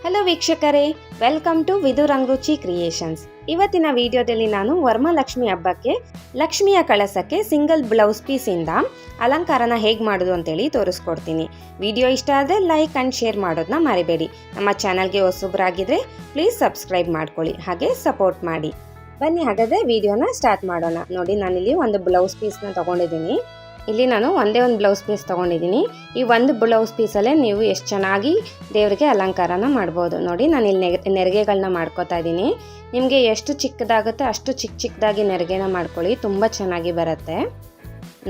Hello ವೀಕ್ಷಕರೇ, welcome to ವಿದು ರಂಗುಚಿ creations. ಇವತ್ತಿನ ವಿಡಿಯೋದಲ್ಲಿ ನಾನು ವರಮಹಾಲಕ್ಷ್ಮಿ ಹಬ್ಬಕ್ಕೆ ಲಕ್ಷ್ಮಿಯ ಕಳಸಕ್ಕೆ ಸಿಂಗಲ್ ಬ್ಲೌಸ್ ಪೀಸಿಂದ ಅಲಂಕಾರನ ಹೇಗೆ ಮಾಡೋದು ಅಂತೇಳಿ ತೋರಿಸ್ಕೊಡ್ತೀನಿ. ವಿಡಿಯೋ ಇಷ್ಟ ಆದರೆ ಲೈಕ್ ಆ್ಯಂಡ್ ಶೇರ್ ಮಾಡೋದನ್ನ ಮರಿಬೇಡಿ. ನಮ್ಮ ಚಾನಲ್ಗೆ ಹೊಸಬ್ರಾಗಿದ್ದರೆ ಪ್ಲೀಸ್ ಸಬ್ಸ್ಕ್ರೈಬ್ ಮಾಡ್ಕೊಳ್ಳಿ, ಹಾಗೆ ಸಪೋರ್ಟ್ ಮಾಡಿ. ಬನ್ನಿ ಹಾಗಾದರೆ ವಿಡಿಯೋನ ಸ್ಟಾರ್ಟ್ ಮಾಡೋಣ. ನೋಡಿ, ನಾನಿಲ್ಲಿ ಒಂದು ಬ್ಲೌಸ್ ಪೀಸ್ನ ತೊಗೊಂಡಿದ್ದೀನಿ. ಇಲ್ಲಿ ನಾನು ಒಂದೇ ಒಂದು ಬ್ಲೌಸ್ ಪೀಸ್ ತೊಗೊಂಡಿದ್ದೀನಿ. ಈ ಒಂದು ಬ್ಲೌಸ್ ಪೀಸಲ್ಲೇ ನೀವು ಎಷ್ಟು ಚೆನ್ನಾಗಿ ದೇವರಿಗೆ ಅಲಂಕಾರನ ಮಾಡ್ಬೋದು. ನೋಡಿ, ನಾನು ಇಲ್ಲಿ ನೆರಿಗೆಗಳನ್ನ ಮಾಡ್ಕೋತಾ ಇದ್ದೀನಿ. ನಿಮಗೆ ಎಷ್ಟು ಚಿಕ್ಕದಾಗುತ್ತೆ ಅಷ್ಟು ಚಿಕ್ಕದಾಗಿ ನೆರಿಗೆನ ಮಾಡ್ಕೊಳ್ಳಿ, ತುಂಬ ಚೆನ್ನಾಗಿ ಬರುತ್ತೆ.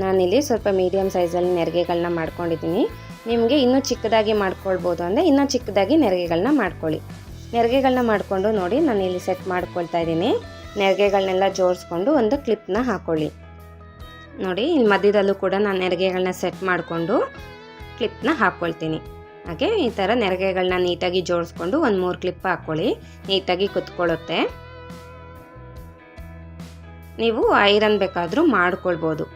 ನಾನಿಲ್ಲಿ ಸ್ವಲ್ಪ ಮೀಡಿಯಮ್ ಸೈಜಲ್ಲಿ ನೆರಿಗೆಗಳನ್ನ ಮಾಡ್ಕೊಂಡಿದ್ದೀನಿ. ನಿಮಗೆ ಇನ್ನೂ ಚಿಕ್ಕದಾಗಿ ಮಾಡ್ಕೊಳ್ಬೋದು ಅಂದರೆ ಇನ್ನೂ ಚಿಕ್ಕದಾಗಿ ನೆರಿಗೆಗಳನ್ನ ಮಾಡ್ಕೊಳ್ಳಿ. ನೆರಿಗೆಗಳನ್ನ ಮಾಡಿಕೊಂಡು ನೋಡಿ, ನಾನು ಇಲ್ಲಿ ಸೆಟ್ ಮಾಡ್ಕೊಳ್ತಾ ಇದ್ದೀನಿ. ನೆರಿಗೆಗಳನ್ನೆಲ್ಲ ಜೋಡಿಸ್ಕೊಂಡು ಒಂದು ಕ್ಲಿಪ್ನ ಹಾಕ್ಕೊಳ್ಳಿ. ನೋಡಿ, ಇಲ್ಲಿ ಮಧ್ಯದಲ್ಲೂ ಕೂಡ ನಾನು ನೆರಿಗೆಗಳನ್ನ ಸೆಟ್ ಮಾಡಿಕೊಂಡು ಕ್ಲಿಪ್ನ ಹಾಕ್ಕೊಳ್ತೀನಿ. ಹಾಗೆ ಈ ಥರ ನೆರಿಗೆಗಳನ್ನ ನೀಟಾಗಿ ಜೋಡಿಸ್ಕೊಂಡು ಒಂದು 3 ಕ್ಲಿಪ್ ಹಾಕ್ಕೊಳ್ಳಿ, ನೀಟಾಗಿ ಕುತ್ಕೊಳ್ಳುತ್ತೆ. ನೀವು ಐರನ್ ಬೇಕಾದರೂ ಮಾಡ್ಕೊಳ್ಬೋದು.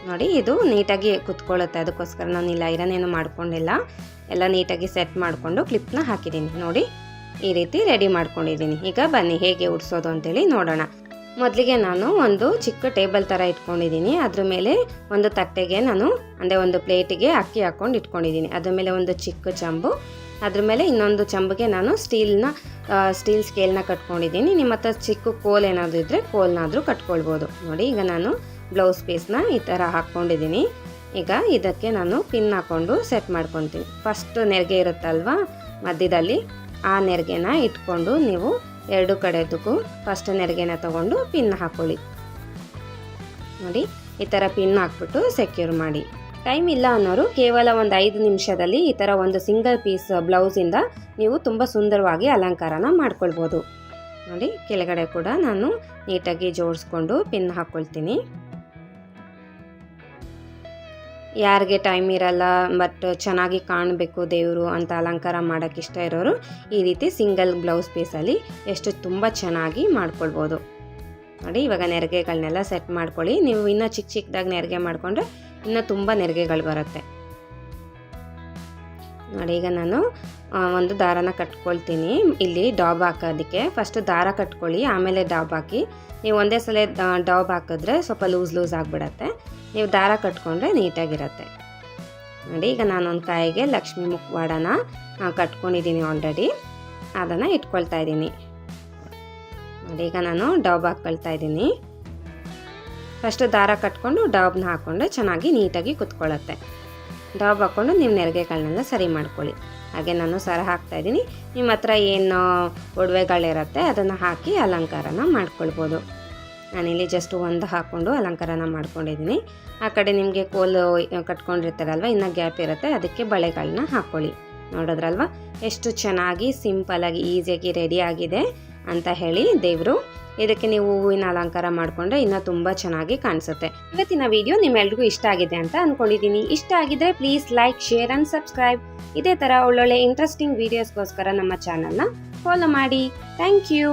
ನೋಡಿ, ಇದು ನೀಟಾಗಿ ಕುತ್ಕೊಳ್ಳುತ್ತೆ, ಅದಕ್ಕೋಸ್ಕರ ನಾನು ಇಲ್ಲಿ ಐರನ್ ಏನು ಮಾಡ್ಕೊಂಡಿಲ್ಲ. ಎಲ್ಲ ನೀಟಾಗಿ ಸೆಟ್ ಮಾಡಿಕೊಂಡು ಕ್ಲಿಪ್ನ ಹಾಕಿದ್ದೀನಿ. ನೋಡಿ, ಈ ರೀತಿ ರೆಡಿ ಮಾಡ್ಕೊಂಡಿದ್ದೀನಿ. ಈಗ ಬನ್ನಿ ಹೇಗೆ ಉಡ್ಸೋದು ಅಂತೇಳಿ ನೋಡೋಣ. ಮೊದಲಿಗೆ ನಾನು ಒಂದು ಚಿಕ್ಕ ಟೇಬಲ್ ಥರ ಇಟ್ಕೊಂಡಿದ್ದೀನಿ. ಅದ್ರ ಮೇಲೆ ಒಂದು ತಟ್ಟೆಗೆ ನಾನು ಅಂದರೆ ಒಂದು ಪ್ಲೇಟಿಗೆ ಅಕ್ಕಿ ಹಾಕ್ಕೊಂಡು ಇಟ್ಕೊಂಡಿದ್ದೀನಿ. ಅದ್ರ ಮೇಲೆ ಒಂದು ಚಿಕ್ಕ ಚಂಬು, ಅದ್ರ ಮೇಲೆ ಇನ್ನೊಂದು ಚಂಬಿಗೆ ನಾನು ಸ್ಟೀಲ್ ಸ್ಕೇಲ್ನ ಕಟ್ಕೊಂಡಿದ್ದೀನಿ. ನಿಮ್ಮ ಹತ್ರ ಚಿಕ್ಕ ಕೋಲ್ ಏನಾದರೂ ಇದ್ದರೆ ಕೋಲ್ನಾದರೂ ಕಟ್ಕೊಳ್ಬೋದು. ನೋಡಿ, ಈಗ ನಾನು ಬ್ಲೌಸ್ ಪೀಸ್ನ ಈ ಥರ ಹಾಕ್ಕೊಂಡಿದ್ದೀನಿ. ಈಗ ಇದಕ್ಕೆ ನಾನು ಪಿನ್ ಹಾಕ್ಕೊಂಡು ಸೆಟ್ ಮಾಡ್ಕೊತೀನಿ. ಫಸ್ಟ್ ನೆರಿಗೆ ಇರುತ್ತಲ್ವ ಮಧ್ಯದಲ್ಲಿ, ಆ ನೆರಿಗೆನ ಇಟ್ಕೊಂಡು ನೀವು ಎರಡು ಕಡೆದಕ್ಕೂ ಫಸ್ಟ್ ನೆರಿಗೆನ ತೊಗೊಂಡು ಪಿನ್ ಹಾಕ್ಕೊಳ್ಳಿ. ನೋಡಿ, ಈ ಥರ ಪಿನ್ ಹಾಕ್ಬಿಟ್ಟು ಸೆಕ್ಯೂರ್ ಮಾಡಿ. ಟೈಮ್ ಇಲ್ಲ ಅನ್ನೋರು ಕೇವಲ ಒಂದು 5 ನಿಮಿಷದಲ್ಲಿ ಈ ಥರ ಒಂದು ಸಿಂಗಲ್ ಪೀಸ್ ಬ್ಲೌಸಿಂದ ನೀವು ತುಂಬ ಸುಂದರವಾಗಿ ಅಲಂಕಾರನ ಮಾಡ್ಕೊಳ್ಬೋದು. ನೋಡಿ, ಕೆಳಗಡೆ ಕೂಡ ನಾನು ನೀಟಾಗಿ ಜೋಡಿಸ್ಕೊಂಡು ಪಿನ್ ಹಾಕ್ಕೊಳ್ತೀನಿ. ಯಾರಿಗೆ ಟೈಮ್ ಇರಲ್ಲ ಬಟ್ ಚೆನ್ನಾಗಿ ಕಾಣಬೇಕು ದೇವರು ಅಂತ ಅಲಂಕಾರ ಮಾಡೋಕ್ಕೆ ಇಷ್ಟ ಇರೋರು ಈ ರೀತಿ ಸಿಂಗಲ್ ಬ್ಲೌಸ್ ಪೀಸಲ್ಲಿ ಎಷ್ಟು ತುಂಬ ಚೆನ್ನಾಗಿ ಮಾಡ್ಕೊಳ್ಬೋದು. ನೋಡಿ, ಇವಾಗ ನೆರಿಗೆಗಳನ್ನೆಲ್ಲ ಸೆಟ್ ಮಾಡ್ಕೊಳ್ಳಿ. ನೀವು ಇನ್ನೂ ಚಿಕ್ಕದಾಗಿ ನೆರಿಗೆ ಮಾಡಿಕೊಂಡ್ರೆ ಇನ್ನೂ ತುಂಬ ನೆರಿಗೆಗಳು ಬರುತ್ತೆ. ನೋಡಿ, ಈಗ ನಾನು ಒಂದು ದಾರನ ಕಟ್ಕೊಳ್ತೀನಿ. ಇಲ್ಲಿ ಡಾಬ್ ಹಾಕೋದಕ್ಕೆ ಫಸ್ಟ್ ದಾರ ಕಟ್ಕೊಳ್ಳಿ, ಆಮೇಲೆ ಡಾಬ್ ಹಾಕಿ. ನೀವು ಒಂದೇ ಸಲ ಡಾಬ್ ಹಾಕಿದ್ರೆ ಸ್ವಲ್ಪ ಲೂಸ್ ಆಗಿಬಿಡತ್ತೆ. ನೀವು ದಾರ ಕಟ್ಕೊಂಡ್ರೆ ನೀಟಾಗಿರುತ್ತೆ. ನೋಡಿ, ಈಗ ನಾನೊಂದು ಕಾಯಿಗೆ ಲಕ್ಷ್ಮಿ ಮುಖವಾಡನ ಕಟ್ಕೊಂಡಿದ್ದೀನಿ ಆಲ್ರೆಡಿ, ಅದನ್ನು ಇಟ್ಕೊಳ್ತಾ ಇದ್ದೀನಿ. ನೋಡಿ, ಈಗ ನಾನು ಡಾಬ್ ಹಾಕ್ಕೊಳ್ತಾ ಇದ್ದೀನಿ. ಫಸ್ಟ್ ದಾರ ಕಟ್ಕೊಂಡು ಡಾಬ್ನ ಹಾಕ್ಕೊಂಡ್ರೆ ಚೆನ್ನಾಗಿ ನೀಟಾಗಿ ಕುತ್ಕೊಳ್ಳುತ್ತೆ. ಡಾಬ್ ಹಾಕ್ಕೊಂಡು ನೀವು ನೆರಿಗೆಗಳನ್ನೆಲ್ಲ ಸರಿ ಮಾಡ್ಕೊಳ್ಳಿ. ಹಾಗೆ ನಾನು ಸರ ಹಾಕ್ತಾಯಿದ್ದೀನಿ. ನಿಮ್ಮ ಹತ್ರ ಏನು ಒಡವೆಗಳಿರುತ್ತೆ ಅದನ್ನು ಹಾಕಿ ಅಲಂಕಾರನ ಮಾಡ್ಕೊಳ್ಬೋದು. ನಾನಿಲ್ಲಿ ಜಸ್ಟ್ ಒಂದು ಹಾಕ್ಕೊಂಡು ಅಲಂಕಾರನ ಮಾಡ್ಕೊಂಡಿದ್ದೀನಿ. ಆ ಕಡೆ ನಿಮಗೆ ಕೋಲು ಕಟ್ಕೊಂಡಿರ್ತಾರಲ್ವ, ಇನ್ನೂ ಗ್ಯಾಪ್ ಇರುತ್ತೆ, ಅದಕ್ಕೆ ಬಳೆಗಳನ್ನ ಹಾಕ್ಕೊಳ್ಳಿ. ನೋಡಿದ್ರಲ್ವ ಎಷ್ಟು ಚೆನ್ನಾಗಿ ಸಿಂಪಲಾಗಿ ಈಸಿಯಾಗಿ ರೆಡಿ ಆಗಿದೆ ಅಂತ ಹೇಳಿ ದೇವರು. ಇದಕ್ಕೆ ನೀವು ಹೂವಿನ ಅಲಂಕಾರ ಮಾಡಿಕೊಂಡ್ರೆ ಇನ್ನೂ ತುಂಬ ಚೆನ್ನಾಗಿ ಕಾಣಿಸುತ್ತೆ. ಇವತ್ತಿನ ವಿಡಿಯೋ ನಿಮ್ಮೆಲ್ರಿಗೂ ಇಷ್ಟ ಆಗಿದೆ ಅಂತ ಅಂದ್ಕೊಂಡಿದ್ದೀನಿ. ಇಷ್ಟ ಆಗಿದ್ರೆ please like, share and subscribe. ಇದೇ ಥರ ಒಳ್ಳೊಳ್ಳೆ ಇಂಟ್ರೆಸ್ಟಿಂಗ್ ವೀಡಿಯೋಸ್ಗೋಸ್ಕರ ನಮ್ಮ ಚಾನಲ್ನ ಫಾಲೋ ಮಾಡಿ. Thank you.